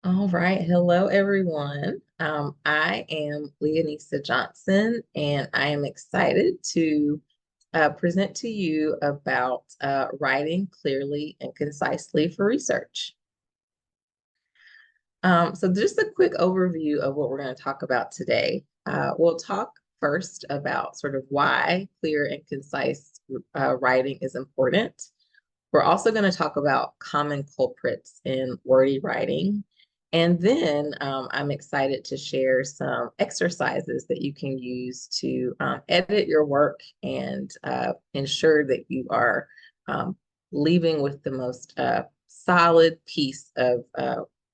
All right. Hello, everyone. I am Leonissa Johnson, and I am excited to present to you about writing clearly and concisely for research. So just a quick overview of what we're going to talk about today. We'll talk first about sort of why clear and concise writing is important. We're also going to talk about common culprits in wordy writing. And then I'm excited to share some exercises that you can use to edit your work and ensure that you are leaving with the most solid piece of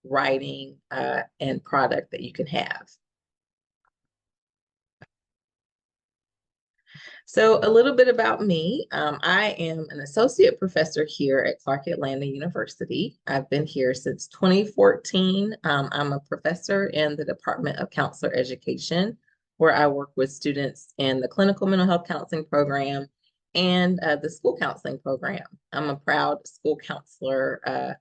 writing and product that you can have. So a little bit about me. I am an associate professor here at Clark Atlanta University. I've been here since 2014. I'm a professor in the Department of Counselor Education, where I work with students in the clinical mental health counseling program and the school counseling program. I'm a proud school counselor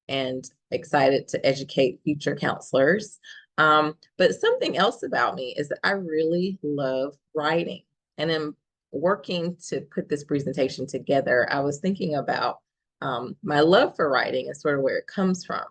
and excited to educate future counselors. But something else about me is that I really love writing. And in working to put this presentation together, I was thinking about my love for writing and sort of where it comes from.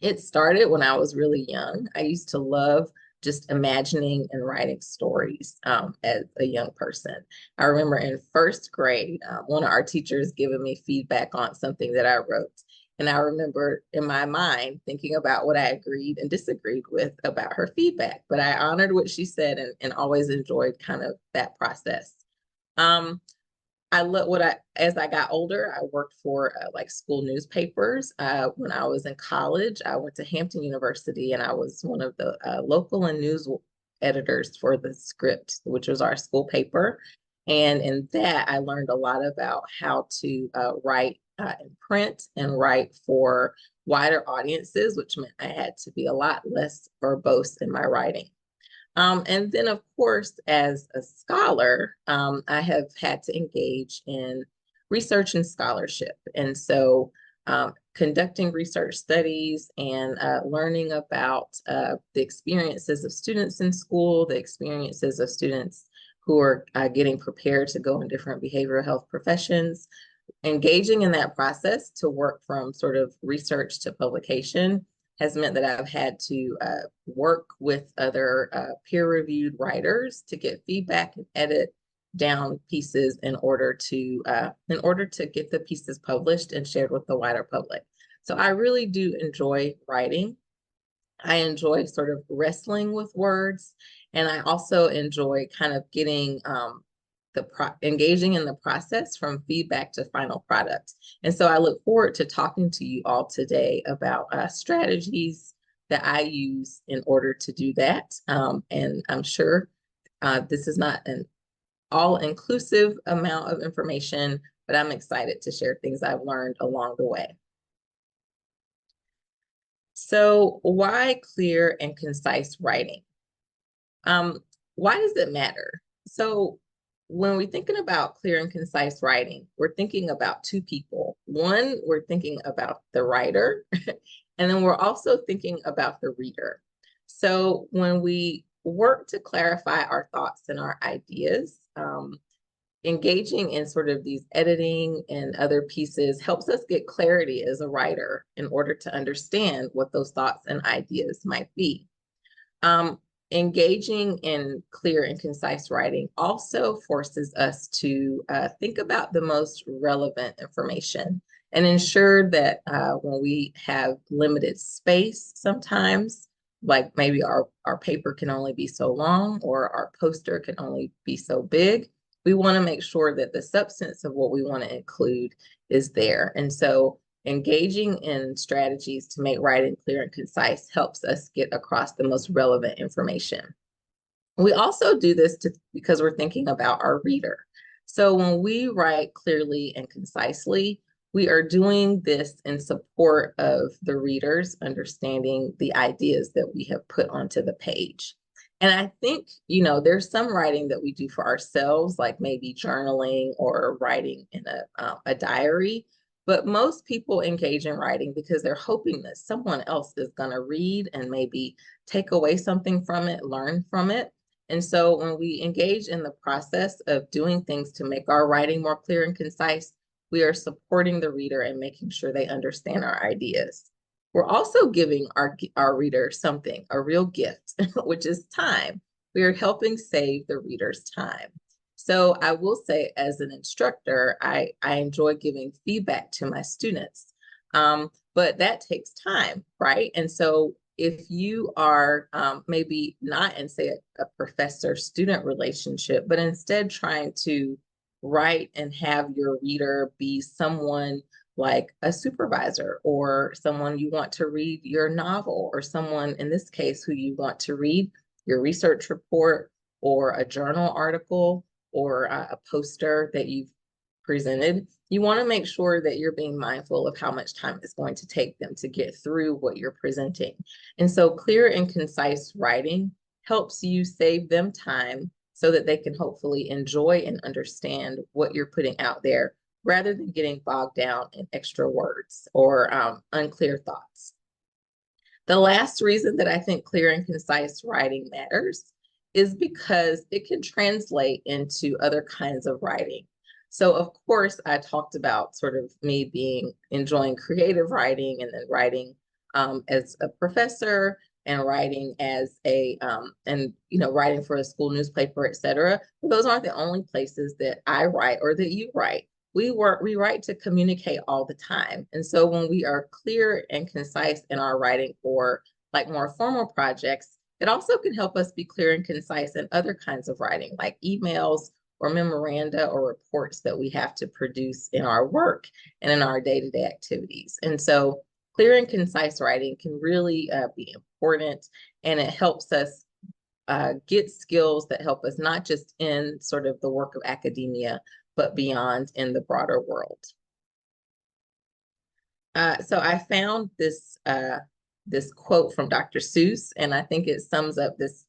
It started when I was really young. I used to love just imagining and writing stories as a young person. I remember in first grade, one of our teachers giving me feedback on something that I wrote. And I remember in my mind thinking about what I agreed and disagreed with about her feedback, but I honored what she said and always enjoyed kind of that process. I love as I got older, I worked for like school newspapers. When I was in college, I went to Hampton University and I was one of the local and news editors for the Script, which was our school paper. And in that, I learned a lot about how to write in print and write for wider audiences, which meant I had to be a lot less verbose in my writing. And then, of course, as a scholar, I have had to engage in research and scholarship. And so conducting research studies and learning about the experiences of students in school, the experiences of students who are getting prepared to go in different behavioral health professions, engaging in that process to work from sort of research to publication has meant that I've had to work with other peer-reviewed writers to get feedback and edit down pieces in order to get the pieces published and shared with the wider public. So I really do enjoy writing. I enjoy sort of wrestling with words, and I also enjoy kind of getting engaging in the process from feedback to final product. And so I look forward to talking to you all today about strategies that I use in order to do that. And I'm sure this is not an all-inclusive amount of information, but I'm excited to share things I've learned along the way. So why clear and concise writing? Why does it matter? So when we're thinking about clear and concise writing, we're thinking about two people. One, we're thinking about the writer, and then we're also thinking about the reader. So when we work to clarify our thoughts and our ideas, engaging in sort of these editing and other pieces helps us get clarity as a writer in order to understand what those thoughts and ideas might be. Engaging in clear and concise writing also forces us to think about the most relevant information and ensure that when we have limited space sometimes, like maybe our paper can only be so long or our poster can only be so big, we want to make sure that the substance of what we want to include is there. And so engaging in strategies to make writing clear and concise helps us get across the most relevant information. We also do this because we're thinking about our reader. So when we write clearly and concisely, we are doing this in support of the readers understanding the ideas that we have put onto the page. And I think, there's some writing that we do for ourselves, like maybe journaling or writing in a diary. But most people engage in writing because they're hoping that someone else is going to read and maybe take away something from it, learn from it. And so when we engage in the process of doing things to make our writing more clear and concise, we are supporting the reader and making sure they understand our ideas. We're also giving our reader something, a real gift, which is time. We are helping save the reader's time. So I will say, as an instructor, I enjoy giving feedback to my students, but that takes time, right? And so if you are maybe not in, say, a professor-student relationship, but instead trying to write and have your reader be someone like a supervisor or someone you want to read your novel, or someone, in this case, who you want to read your research report or a journal article or a poster that you've presented, you want to make sure that you're being mindful of how much time it's going to take them to get through what you're presenting. And so clear and concise writing helps you save them time so that they can hopefully enjoy and understand what you're putting out there, rather than getting bogged down in extra words or unclear thoughts. The last reason that I think clear and concise writing matters is because it can translate into other kinds of writing. So of course, I talked about sort of me enjoying creative writing, and then writing as a professor, and writing as writing for a school newspaper, et cetera. But those aren't the only places that I write or that you write. We write to communicate all the time. And so when we are clear and concise in our writing for like more formal projects, it also can help us be clear and concise in other kinds of writing, like emails or memoranda or reports that we have to produce in our work and in our day-to-day activities. And so clear and concise writing can really be important, and it helps us get skills that help us not just in sort of the work of academia, but beyond in the broader world. So I found this quote from Dr. Seuss, and I think it sums up this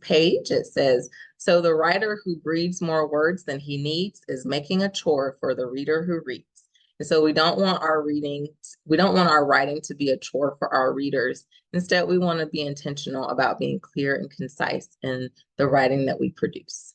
page. It says, "So the writer who breathes more words than he needs is making a chore for the reader who reads." And so we don't want our writing to be a chore for our readers. Instead, we want to be intentional about being clear and concise in the writing that we produce.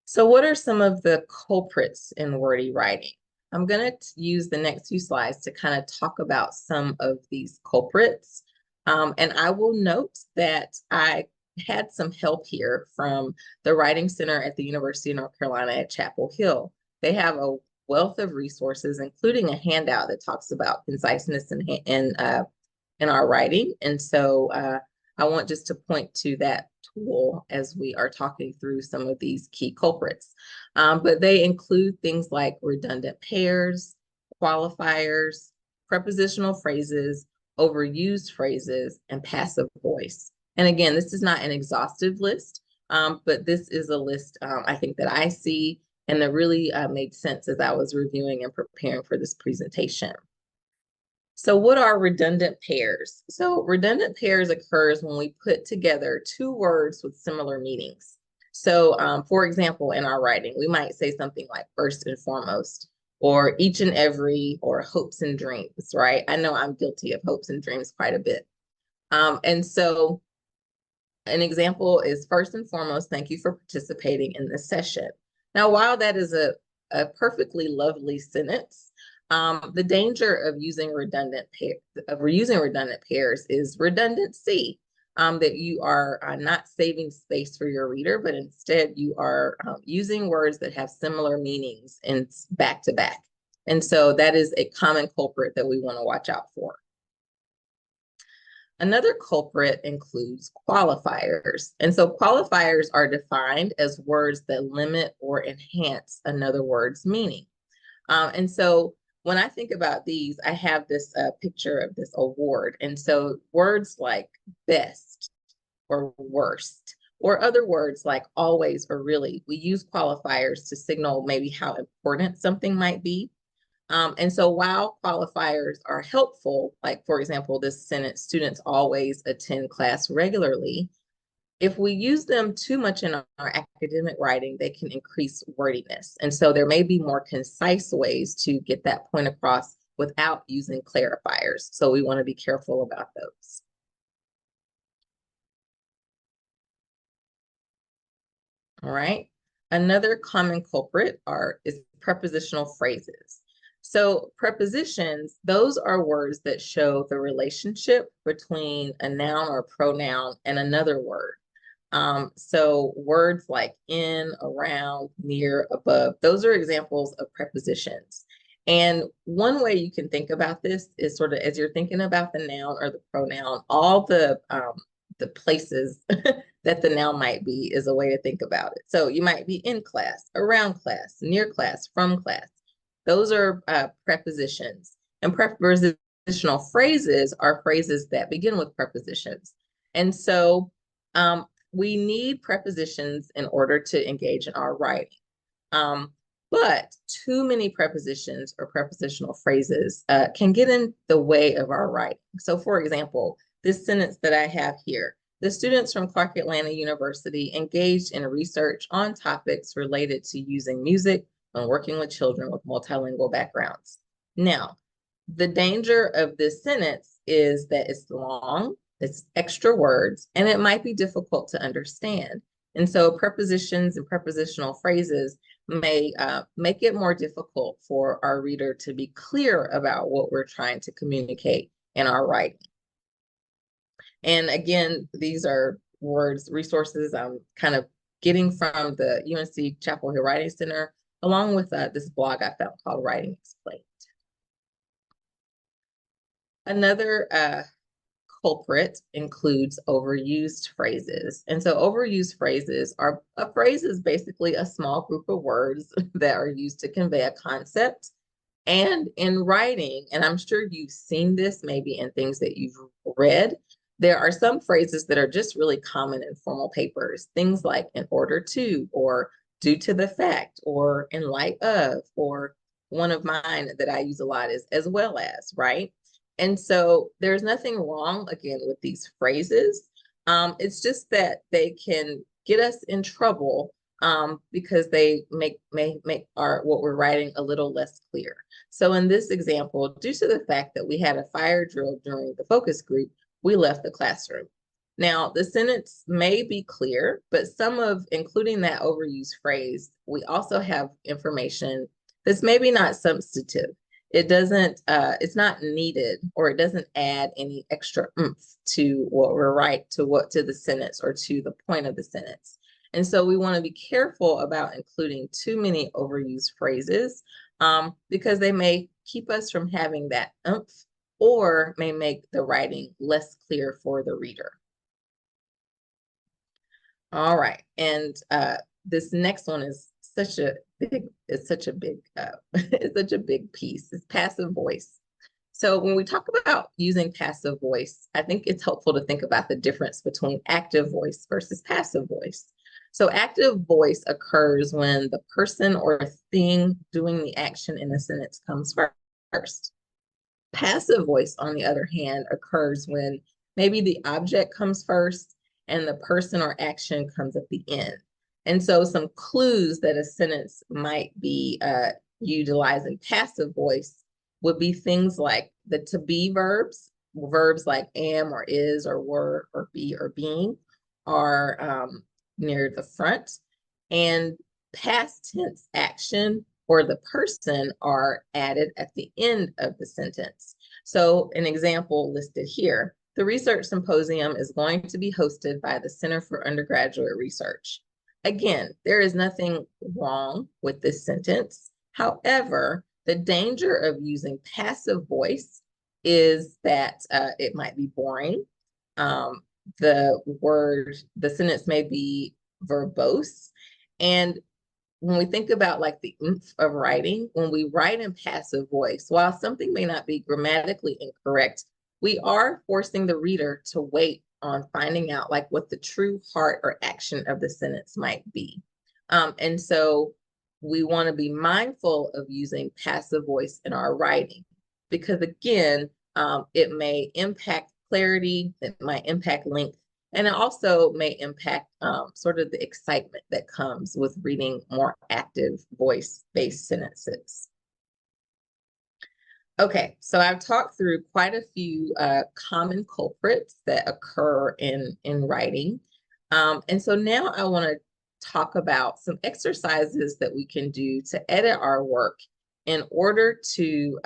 So what are some of the culprits in wordy writing? I'm going to use the next few slides to kind of talk about some of these culprits. And I will note that I had some help here from the Writing Center at the University of North Carolina at Chapel Hill. They have a wealth of resources, including a handout that talks about conciseness in our writing. And so I want just to point to that tool as we are talking through some of these key culprits. But they include things like redundant pairs, qualifiers, prepositional phrases, overused phrases, and passive voice. And again, this is not an exhaustive list, but this is a list I think that I see and that really made sense as I was reviewing and preparing for this presentation. So what are redundant pairs? So redundant pairs occurs when we put together two words with similar meanings. So for example, in our writing, we might say something like first and foremost, or each and every, or hopes and dreams, right? I know I'm guilty of hopes and dreams quite a bit. And so an example is, first and foremost, thank you for participating in this session. Now, while that is a perfectly lovely sentence, the danger of using redundant pairs is redundancy. that you are not saving space for your reader, but instead you are using words that have similar meanings in back to back. And so that is a common culprit that we want to watch out for. Another culprit includes qualifiers. And so qualifiers are defined as words that limit or enhance another word's meaning. And so when I think about these, I have this picture of this award. And so words like best or worst, or other words like always or really, we use qualifiers to signal maybe how important something might be. And so while qualifiers are helpful, like for example, this sentence, students always attend class regularly, if we use them too much in our academic writing, they can increase wordiness. And so there may be more concise ways to get that point across without using clarifiers. So we want to be careful about those. All right. Another common culprit is prepositional phrases. So prepositions, those are words that show the relationship between a noun or pronoun and another word. So words like in, around, near, above, those are examples of prepositions. And one way you can think about this is sort of as you're thinking about the noun or the pronoun, all the places that the noun might be is a way to think about it. So you might be in class, around class, near class, from class. Those are prepositions. And prepositional phrases are phrases that begin with prepositions. And so we need prepositions in order to engage in our writing. But too many prepositions or prepositional phrases can get in the way of our writing. So for example, this sentence that I have here, the students from Clark Atlanta University engaged in research on topics related to using music when working with children with multilingual backgrounds. Now, the danger of this sentence is that it's long, it's extra words, and it might be difficult to understand. And so prepositions and prepositional phrases may make it more difficult for our reader to be clear about what we're trying to communicate in our writing. And again, these are resources I'm kind of getting from the UNC Chapel Hill Writing Center, along with this blog I found called Writing Explained. Another culprit includes overused phrases. And so overused phrases are a phrase is basically a small group of words that are used to convey a concept. And in writing, and I'm sure you've seen this maybe in things that you've read, there are some phrases that are just really common in formal papers, things like in order to, or due to the fact, or in light of, or one of mine that I use a lot is as well as, right? And so there's nothing wrong, again, with these phrases. It's just that they can get us in trouble because they may make what we're writing a little less clear. So in this example, due to the fact that we had a fire drill during the focus group, we left the classroom. Now, the sentence may be clear, but some of, including that overused phrase, we also have information that's maybe not substantive. It doesn't, it's not needed, or it doesn't add any extra oomph to what we're to the sentence or to the point of the sentence. And so we want to be careful about including too many overused phrases because they may keep us from having that oomph or may make the writing less clear for the reader. All right, and this next one is such a big it's such a big piece. It's passive voice. So when we talk about using passive voice, I think it's helpful to think about the difference between active voice versus passive voice. So active voice occurs when the person or thing doing the action in a sentence comes first. Passive voice, on the other hand, occurs when maybe the object comes first and the person or action comes at the end. And so some clues that a sentence might be utilizing passive voice would be things like the to be verbs like am or is or were or be or being are near the front, and past tense action or the person are added at the end of the sentence. So an example listed here, The research symposium is going to be hosted by the Center for Undergraduate Research. Again, there is nothing wrong with this sentence. However, the danger of using passive voice is that it might be boring. The sentence may be verbose. And when we think about like the oomph of writing, when we write in passive voice, while something may not be grammatically incorrect, we are forcing the reader to wait on finding out like what the true heart or action of the sentence might be. And so we want to be mindful of using passive voice in our writing because again, it may impact clarity, it might impact length, and it also may impact sort of the excitement that comes with reading more active voice-based sentences. Okay, so I've talked through quite a few common culprits that occur in writing. And so now I want to talk about some exercises that we can do to edit our work in order to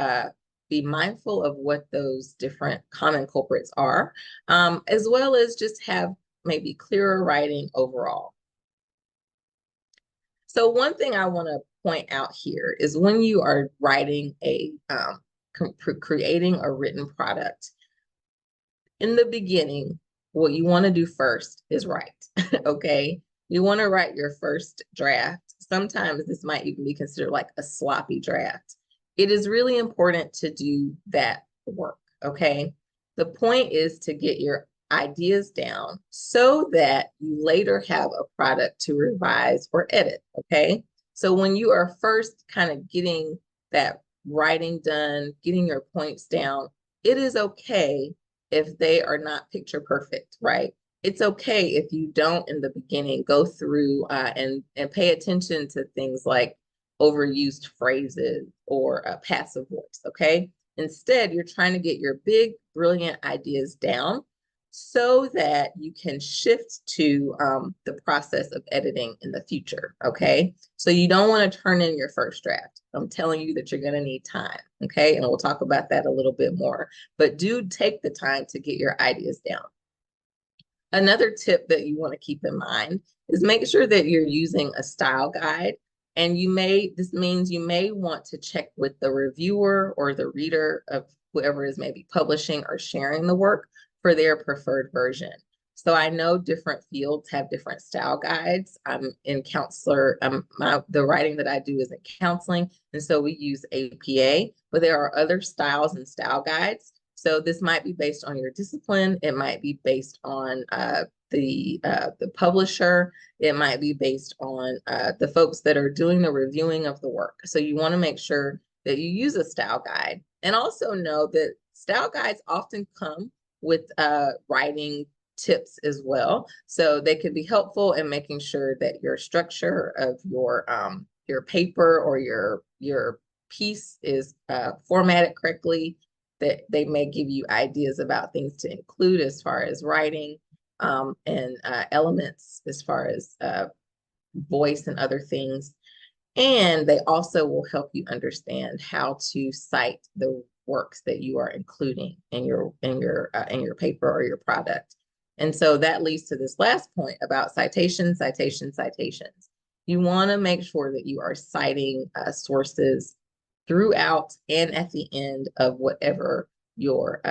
be mindful of what those different common culprits are, as well as just have maybe clearer writing overall. So one thing I want to point out here is when you are writing creating a written product, in the beginning, what you want to do first is write, okay? You want to write your first draft. Sometimes this might even be considered like a sloppy draft. It is really important to do that work, okay? The point is to get your ideas down so that you later have a product to revise or edit, okay? So when you are first kind of getting that writing done, getting your points down, it is okay if they are not picture perfect, right? It's okay if you don't in the beginning go through and pay attention to things like overused phrases or a passive voice, okay? Instead, you're trying to get your big, brilliant ideas down so that you can shift to the process of editing in the future, okay? So you don't want to turn in your first draft. I'm telling you that you're going to need time, okay? And we'll talk about that a little bit more. But do take the time to get your ideas down. Another tip that you want to keep in mind is make sure that you're using a style guide. And this means you may want to check with the reviewer or the reader of whoever is maybe publishing or sharing the work for their preferred version. So I know different fields have different style guides. I'm in counselor, the writing that I do is in counseling, and so we use APA, but there are other styles and style guides. So this might be based on your discipline. It might be based on the publisher. It might be based on the folks that are doing the reviewing of the work. So you want to make sure that you use a style guide, and also know that style guides often come with writing tips as well. So they can be helpful in making sure that your structure of your paper or your piece is formatted correctly, that they may give you ideas about things to include as far as writing and elements as far as voice and other things. And they also will help you understand how to cite the works that you are including in your paper or your product. And so that leads to this last point about citations. You want to make sure that you are citing sources throughout and at the end of whatever your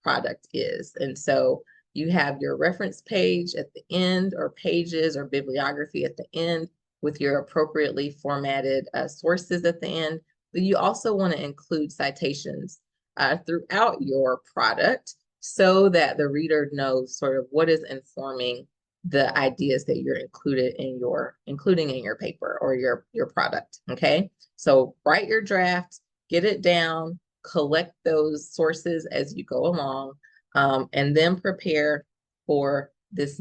product is. And so you have your reference page at the end, or pages or bibliography at the end, with your appropriately formatted sources at the end. But you also want to include citations throughout your product so that the reader knows sort of what is informing the ideas that you're including in your paper or your product, okay? So write your draft, get it down, collect those sources as you go along, and then prepare for this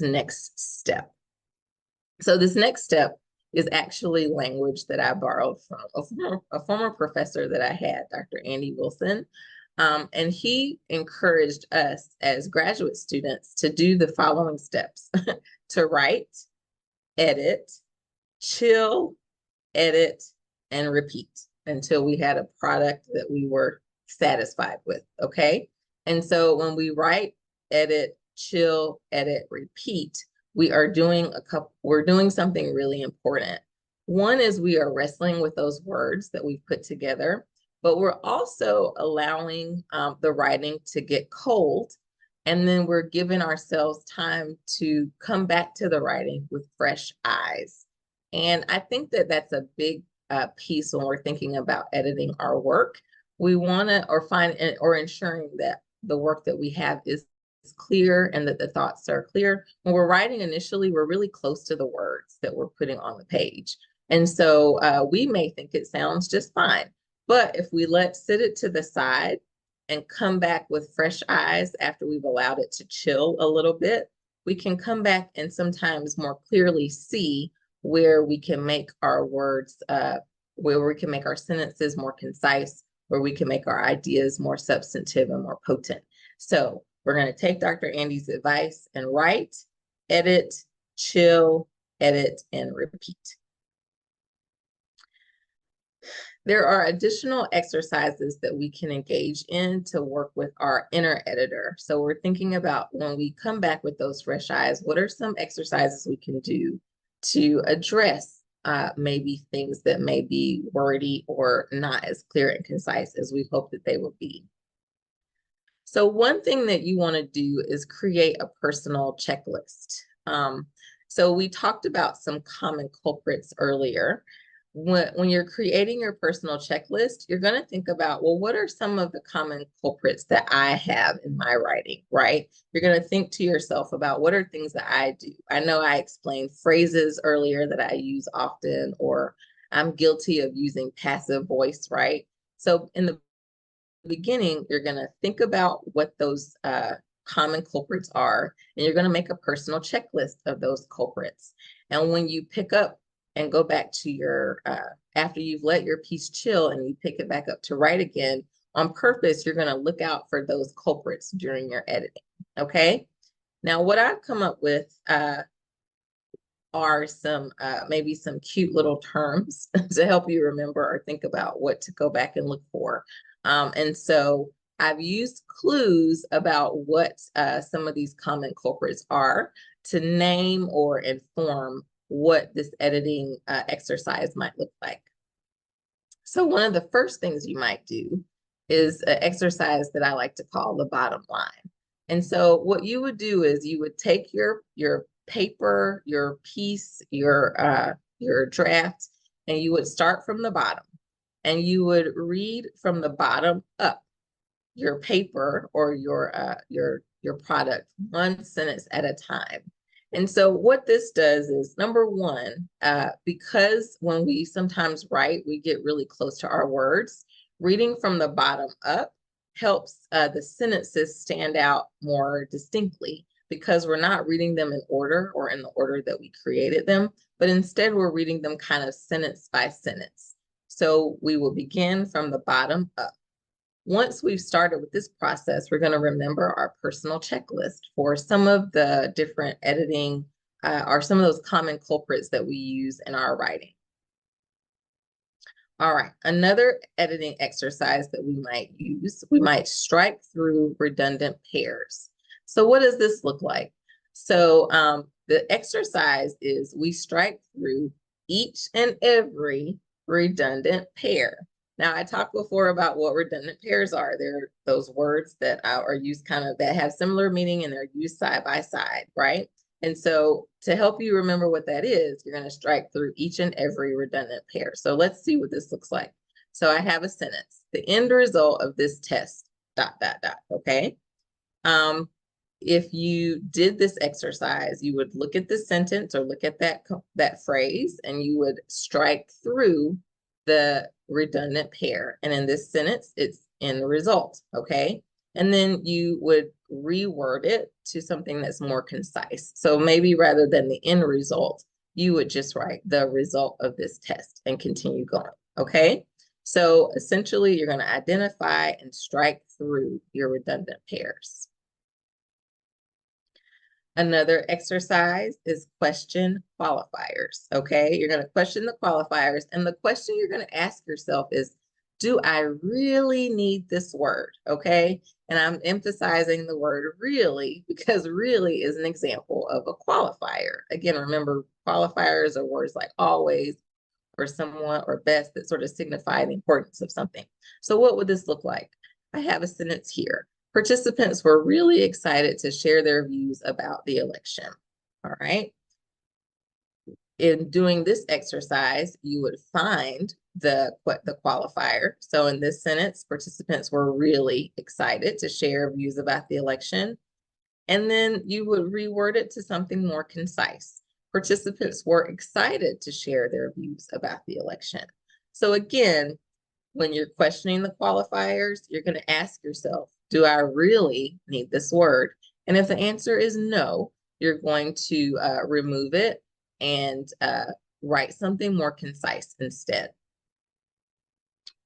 next step. So this next step is actually language that I borrowed from a former professor that I had, Dr. Andy Wilson. And he encouraged us as graduate students to do the following steps: to write, edit, chill, edit, and repeat until we had a product that we were satisfied with, okay? And so when we write, edit, chill, edit, repeat, we're doing something really important. One is we are wrestling with those words that we've put together, but we're also allowing the writing to get cold. And then we're giving ourselves time to come back to the writing with fresh eyes. And I think that that's a big piece when we're thinking about editing our work. We want to, or ensuring that the work that we have is clear and that the thoughts are clear. When we're writing initially, we're really close to the words that we're putting on the page. And so we may think it sounds just fine, but if we sit it to the side and come back with fresh eyes after we've allowed it to chill a little bit, we can come back and sometimes more clearly see where we can make our words, where we can make our sentences more concise, where we can make our ideas more substantive and more potent. So we're going to take Dr. Andy's advice and write, edit, chill, edit, and repeat. There are additional exercises that we can engage in to work with our inner editor. So we're thinking about when we come back with those fresh eyes, what are some exercises we can do to address maybe things that may be wordy or not as clear and concise as we hope that they will be. So one thing that you want to do is create a personal checklist. So we talked about some common culprits earlier. When you're creating your personal checklist, you're going to think about, well, what are some of the common culprits that I have in my writing, right? You're going to think to yourself about what are things that I do. I know I explained phrases earlier that I use often, or I'm guilty of using passive voice, right? So in the beginning, you're going to think about what those common culprits are, and you're going to make a personal checklist of those culprits. And when you pick up and go back to your, after you've let your piece chill and you pick it back up to write again, on purpose, you're going to look out for those culprits during your editing. Okay. Now, what I've come up with are some, maybe some cute little terms to help you remember or think about what to go back and look for. And so I've used clues about what some of these common culprits are to name or inform what this editing exercise might look like. So one of the first things you might do is an exercise that I like to call the bottom line. And so what you would do is you would take your paper, your piece, your draft, and you would start from the bottom, and you would read from the bottom up your paper or your product, one sentence at a time. And so what this does is, number one, because when we sometimes write, we get really close to our words, reading from the bottom up helps the sentences stand out more distinctly, because we're not reading them in order or in the order that we created them, but instead we're reading them kind of sentence by sentence. So we will begin from the bottom up. Once we've started with this process, we're going to remember our personal checklist for some of the different editing or some of those common culprits that we use in our writing. All right, another editing exercise that we might use, we might strike through redundant pairs. So what does this look like? So the exercise is we strike through each and every redundant pair. Now, I talked before about what redundant pairs are. They're those words that are used kind of that have similar meaning and they're used side by side, right? And so to help you remember what that is, you're going to strike through each and every redundant pair. So let's see what this looks like. So I have a sentence. The end result of this test, ... Okay. If you did this exercise, you would look at the sentence or look at that phrase, and you would strike through the redundant pair. And in this sentence, it's in the result, okay? And then you would reword it to something that's more concise. So maybe rather than the end result, you would just write the result of this test and continue going, okay? So essentially, you're going to identify and strike through your redundant pairs. Another exercise is question qualifiers, okay? You're going to question the qualifiers, and the question you're going to ask yourself is, do I really need this word? Okay. And I'm emphasizing the word really because really is an example of a qualifier. Again, remember qualifiers are words like always or somewhat or best that sort of signify the importance of something. So what would this look like? I have a sentence here. Participants were really excited to share their views about the election. All right. In doing this exercise, you would find the qualifier. So in this sentence, participants were really excited to share views about the election. And then you would reword it to something more concise. Participants were excited to share their views about the election. So again, when you're questioning the qualifiers, you're going to ask yourself, do I really need this word? And if the answer is no, you're going to remove it and write something more concise instead.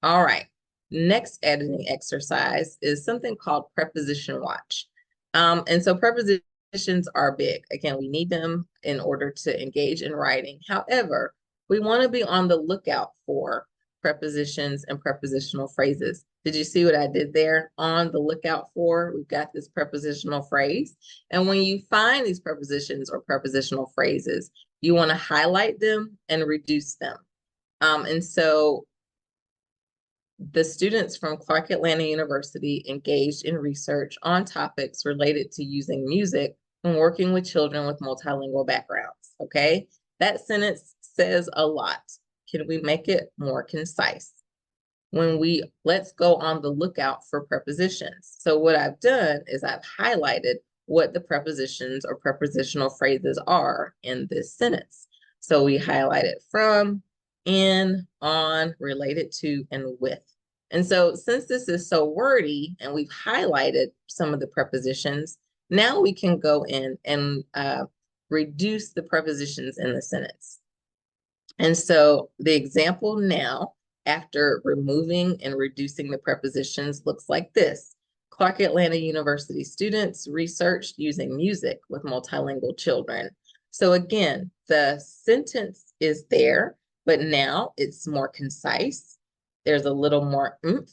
All right. Next editing exercise is something called preposition watch. And so prepositions are big. Again, we need them in order to engage in writing. However, we want to be on the lookout for prepositions and prepositional phrases. Did you see what I did there? On the lookout for, we've got this prepositional phrase. And when you find these prepositions or prepositional phrases, you want to highlight them and reduce them. And so the students from Clark Atlanta University engaged in research on topics related to using music when working with children with multilingual backgrounds, okay? That sentence says a lot. Can we make it more concise? Let's go on the lookout for prepositions. So what I've done is I've highlighted what the prepositions or prepositional phrases are in this sentence. So we highlighted from, in, on, related to, and with. And so since this is so wordy and we've highlighted some of the prepositions, now we can go in and reduce the prepositions in the sentence. And so the example now, after removing and reducing the prepositions, looks like this. Clark Atlanta University students researched using music with multilingual children. So again, the sentence is there, but now it's more concise. There's a little more oomph,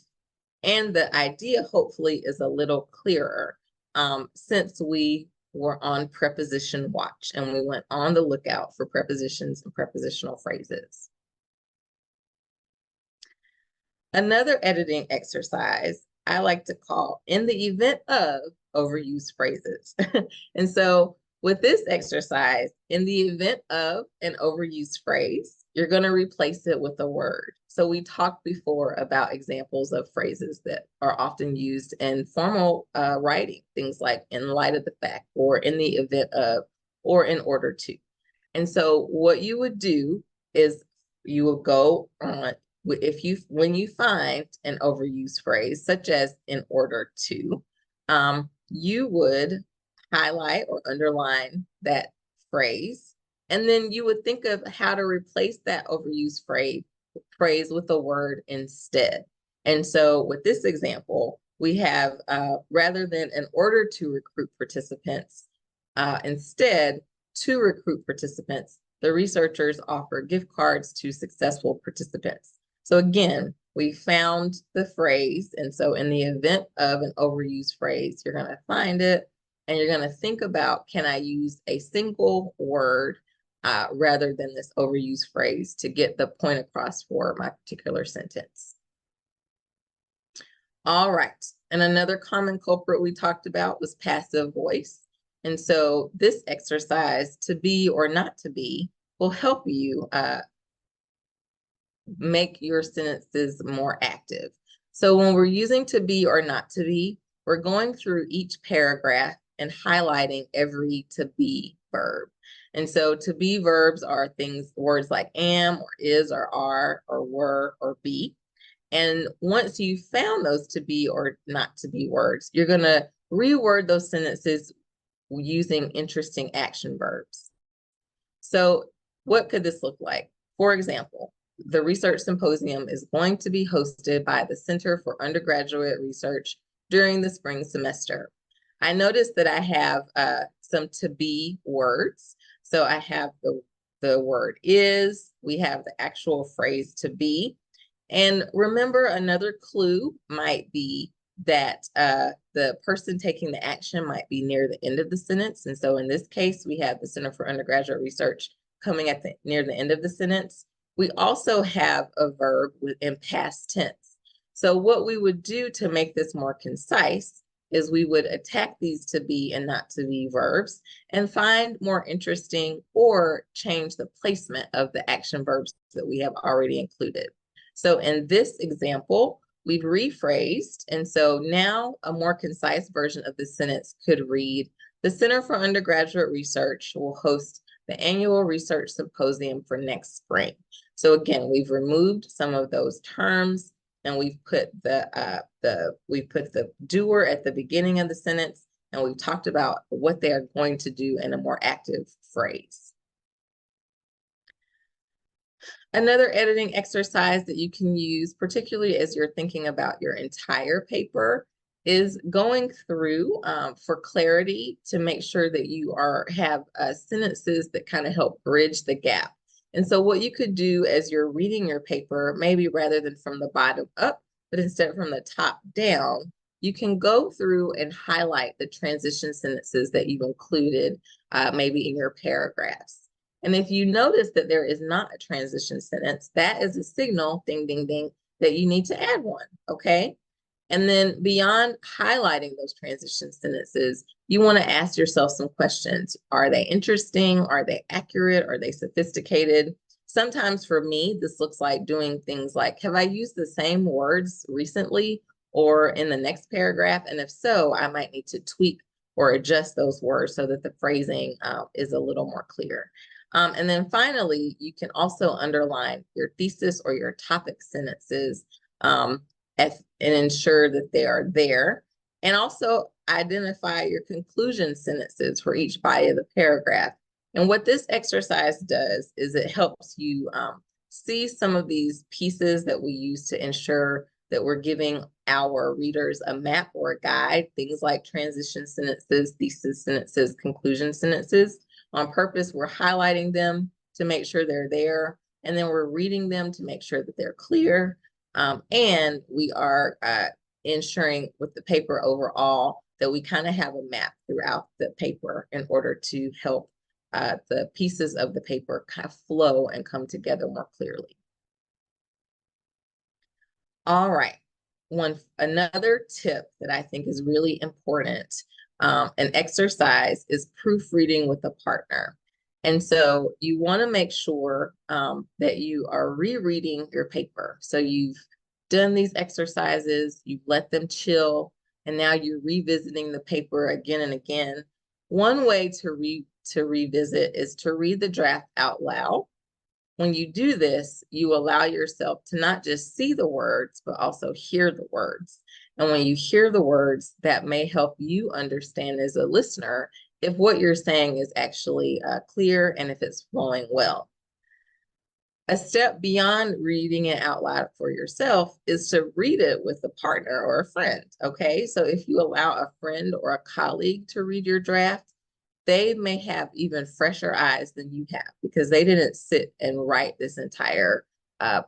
and the idea hopefully is a little clearer since we were on preposition watch and we went on the lookout for prepositions and prepositional phrases. Another editing exercise I like to call in the event of overused phrases. And so with this exercise, in the event of an overused phrase, you're going to replace it with a word. So we talked before about examples of phrases that are often used in formal writing, things like in light of the fact, or in the event of, or in order to. And so what you would do is you will go on, when you find an overused phrase, such as in order to, you would highlight or underline that phrase, and then you would think of how to replace that overused phrase with a word instead. And so with this example, we have rather than in order to recruit participants, instead to recruit participants, the researchers offer gift cards to successful participants. So again, we found the phrase. And so in the event of an overused phrase, you're going to find it and you're going to think about, can I use a single word rather than this overused phrase to get the point across for my particular sentence? All right. And another common culprit we talked about was passive voice. And so this exercise, to be or not to be, will help you make your sentences more active. So when we're using to be or not to be, we're going through each paragraph and highlighting every to be verb. And so to be verbs are words like am or is or are or were or be. And once you found those to be or not to be words, you're going to reword those sentences using interesting action verbs. So what could this look like? For example, the research symposium is going to be hosted by the Center for Undergraduate Research during the spring semester. I noticed that I have some to be words. So I have the word is, we have the actual phrase to be, And remember, another clue might be that the person taking the action might be near the end of the sentence. And so in this case, we have the Center for Undergraduate Research coming at near the end of the sentence. We also have a verb in past tense. So what we would do to make this more concise is we would attack these to be and not to be verbs and find more interesting or change the placement of the action verbs that we have already included. So in this example, we've rephrased. And so now a more concise version of the sentence could read, the Center for Undergraduate Research will host the annual research symposium for next spring. So again, we've removed some of those terms and we've put the doer at the beginning of the sentence, and we've talked about what they are going to do in a more active phrase. Another editing exercise that you can use, particularly as you're thinking about your entire paper, is going through for clarity to make sure that you have sentences that kind of help bridge the gap. And so what you could do as you're reading your paper, maybe rather than from the bottom up, but instead from the top down, you can go through and highlight the transition sentences that you've included maybe in your paragraphs. And if you notice that there is not a transition sentence, that is a signal, ding, ding, ding, that you need to add one, okay? And then beyond highlighting those transition sentences, you want to ask yourself some questions. Are they interesting? Are they accurate? Are they sophisticated? Sometimes for me, this looks like doing things like, have I used the same words recently or in the next paragraph? And if so, I might need to tweak or adjust those words so that the phrasing is a little more clear. And then finally, you can also underline your thesis or your topic sentences and ensure that they are there. And also identify your conclusion sentences for each body of the paragraph. And what this exercise does is it helps you see some of these pieces that we use to ensure that we're giving our readers a map or a guide, things like transition sentences, thesis sentences, conclusion sentences. On purpose, we're highlighting them to make sure they're there, and then we're reading them to make sure that they're clear. And we are ensuring with the paper overall that we kind of have a map throughout the paper in order to help the pieces of the paper kind of flow and come together more clearly. All right. Another tip that I think is really important, an exercise, is proofreading with a partner. And so you want to make sure that you are rereading your paper. So you've done these exercises, you've let them chill, and now you're revisiting the paper again and again. One way to revisit is to read the draft out loud. When you do this, you allow yourself to not just see the words, but also hear the words. And when you hear the words, that may help you understand as a listener if what you're saying is actually clear and if it's flowing well. A step beyond reading it out loud for yourself is to read it with a partner or a friend, okay? So if you allow a friend or a colleague to read your draft, they may have even fresher eyes than you have because they didn't sit and write this entire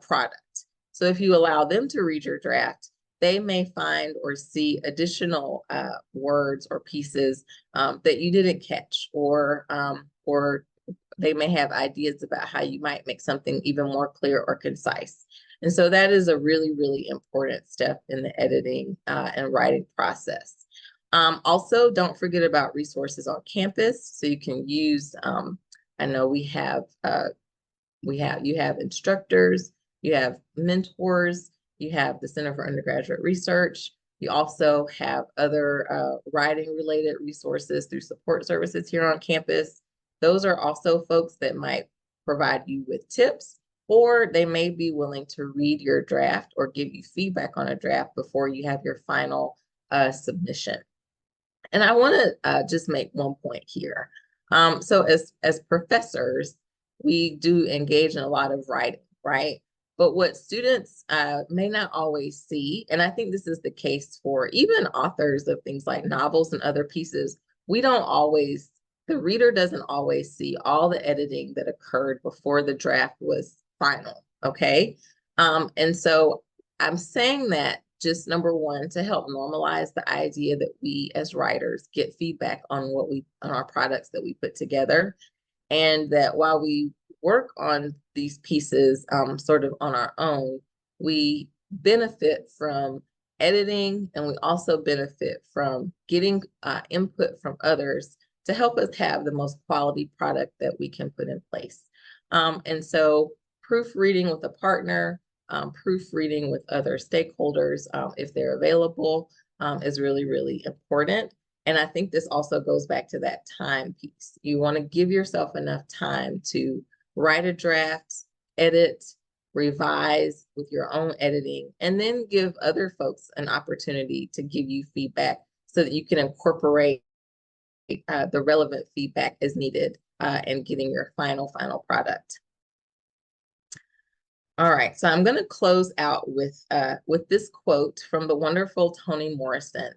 product. So if you allow them to read your draft, they may find or see additional words or pieces that you didn't catch, or they may have ideas about how you might make something even more clear or concise. And so that is a really, really important step in the editing and writing process. Also, don't forget about resources on campus. So you can use, I know you have instructors, you have mentors, you have the Center for Undergraduate Research. You also have other writing related resources through support services here on campus. Those are also folks that might provide you with tips, or they may be willing to read your draft or give you feedback on a draft before you have your final submission. And I want to just make one point here. So as professors, we do engage in a lot of writing, right? But what students may not always see, and I think this is the case for even authors of things like novels and other pieces, the reader doesn't always see all the editing that occurred before the draft was final, okay? And so I'm saying that just number one, to help normalize the idea that we as writers get feedback on on our products that we put together. And that while we work on these pieces sort of on our own, we benefit from editing, and we also benefit from getting input from others to help us have the most quality product that we can put in place. And so proofreading with a partner, proofreading with other stakeholders, if they're available, is really, really important. And I think this also goes back to that time piece. You want to give yourself enough time to write a draft, edit, revise with your own editing, and then give other folks an opportunity to give you feedback so that you can incorporate the relevant feedback as needed in getting your final product. All right, so I'm going to close out with this quote from the wonderful Toni Morrison.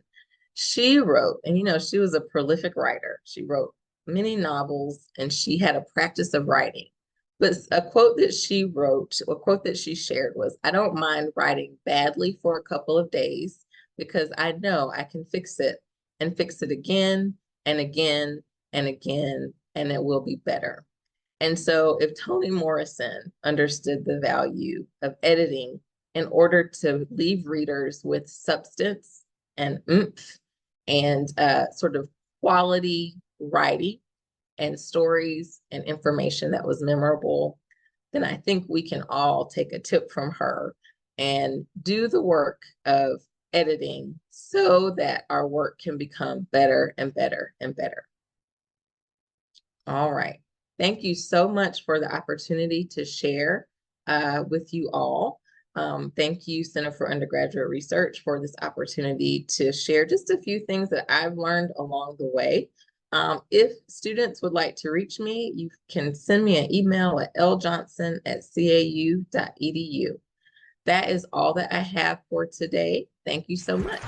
She wrote, and you know, she was a prolific writer. She wrote many novels, and she had a practice of writing. But a quote that she wrote, a quote that she shared was, "I don't mind writing badly for a couple of days because I know I can fix it and fix it again and again and again, and it will be better." And so if Toni Morrison understood the value of editing in order to leave readers with substance and oomph and sort of quality writing and stories and information that was memorable, then I think we can all take a tip from her and do the work of editing so that our work can become better and better and better. All right. Thank you so much for the opportunity to share with you all. Thank you, Center for Undergraduate Research, for this opportunity to share just a few things that I've learned along the way. If students would like to reach me, you can send me an email at ljohnson@cau.edu. That is all that I have for today. Thank you so much.